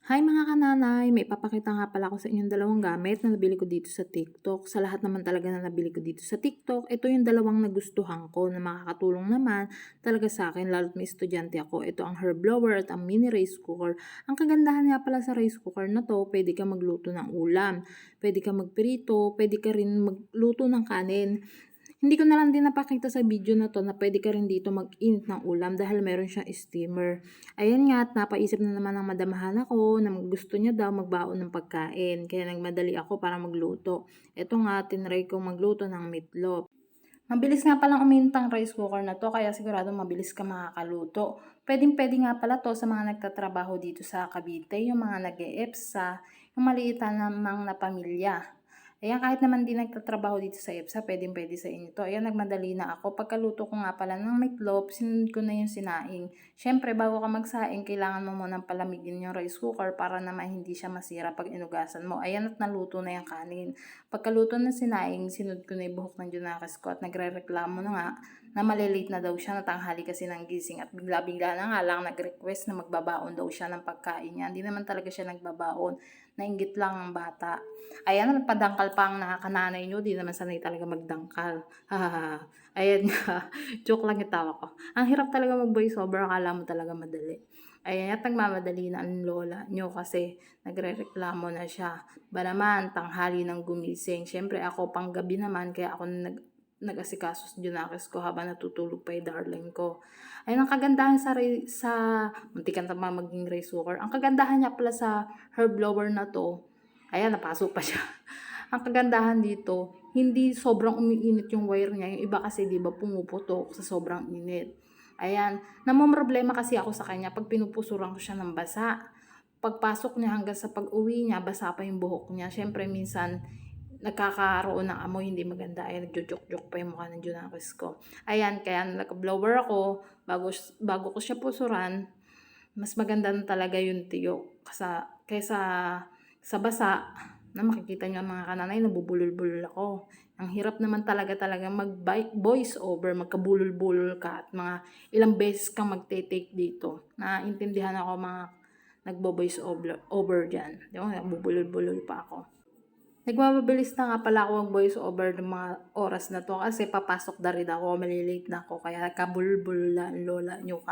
Hi mga kananay, may ipapakita nga pala ako sa inyong dalawang gamit na nabili ko dito sa TikTok. Sa lahat naman talaga na nabili ko dito sa TikTok, ito yung dalawang nagustuhan ko na makakatulong naman talaga sa akin, lalo't may estudyante ako. Ito ang herb blower at ang mini rice cooker. Ang kagandahan nga pala sa rice cooker na to, pwede ka magluto ng ulam, pwede ka magprito, pwede ka rin magluto ng kanin. Hindi ko na lang din napakita sa video na 'to na pwede ka rin dito mag-init ng ulam dahil meron siyang steamer. Ayan nga at napaisip na naman ng madamahan ako na gusto niya daw magbaon ng pagkain kaya nagmadali ako para magluto. Eto nga tinry kong magluto ng meatloaf. Mabilis nga palang uminit ang rice cooker na 'to kaya siguradong mabilis ka makakaluto. Puwedeng-puwede nga pala 'to sa mga nagtatrabaho dito sa Cavite, yung mga nag-e-EBSA, yung maliit lamang na pamilya. Ayan, kahit naman di nagtatrabaho dito sa EBSA, puwedeng-puwede sa inyo 'to. Ayan, nagmadali na ako. Pagkaluto ko nga pala ng meatloaf, sinunod ko na yung sinaing. Siyempre bago ka magsaing, kailangan mo munang palamigin yung rice cooker para naman hindi siya masira 'pag inugasan mo. Ayan, at naluto na yung kanin. Pagkaluto ng sinaing, sinunod ko na yung buhok ng Junakis ko at nagrereklamo na nga na male-late na daw siya, na tanghali kasi ng gising at bigla-bigla na nga lang nag-request na magbabaon daw siya ng pagkain niya. Hindi naman talaga siya nagbabaon, nainggit lang ang bata. Ayan, padangkal pa ang nakakananay niyo, 'di naman sanay talaga magdangkal. Hahaha. Ayan nga, joke lang yung tawa ko. Ang hirap talaga mag-voice over, akala mo talaga madali. Ayan, at nagmamadali na ang lola niyo kasi nagrereklamo na siya. Ba naman, tanghali ng gumising. Siyempre ako panggabi naman kaya ako nag-asikaso sa Junakis ko habang natutulog pa yung darling ko. Ayun, ang kagandahan sa muntikan na maging rice cooker. Ang kagandahan niya pala sa herb blower na to, ayan, napasok pa siya. Ang kagandahan dito, hindi sobrang umiinit yung wire niya. Yung iba kasi, di ba, pumuputok sa sobrang init. Ayan, namomroblema kasi ako sa kanya pag pinupusuran ko siya ng basa. Pagpasok niya hanggang sa pag-uwi niya, basa pa yung buhok niya. Siyempre, minsan, nagkakaroon ng amoy hindi maganda. Ayan, nagjujuk-juk pa yung mukha ng Junakis ko. Ayan, kaya nag-blower ako, bago ko siya pusuran, mas maganda na talaga yung tiyo kaysa sa basa na makikita niyo ang mga kananay, nabubulol-bulol ako. Ang hirap naman talaga mag-voice over, magkabulol-bulol ka at mga ilang beses kang magte-take dito. Naintindihan ako mga nagbo-voice over dyan. Di ba, nabubulol-bulol pa ako. Nagmamabilis na nga pala ako mag-voice over ng mga oras na to kasi papasok na rin ako, malilate na ako. Kaya kabulbul na ang lola nyo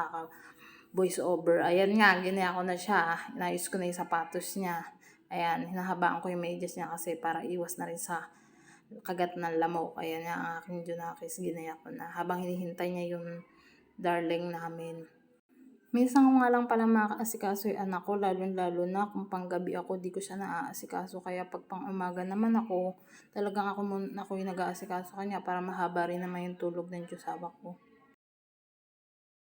voice over. Ayan nga, ginaya ko na siya. Inayos ko na yung sapatos niya. Ayan, hinahabaan ko yung medyas niya kasi para iwas na rin sa kagat ng lamok. Ayan nga, ang aking Junakis, ginaya ko na. Habang hinihintay niya yung darling namin. Minsan ko nga lang pala maaasikaso yung anak ko, lalo-lalo na kung panggabi ako, di ko siya naaasikaso. Kaya pag pang-umaga naman ako, talagang ako yung nag-aasikaso kanya para mahaba rin naman yung tulog ng Diyos ko.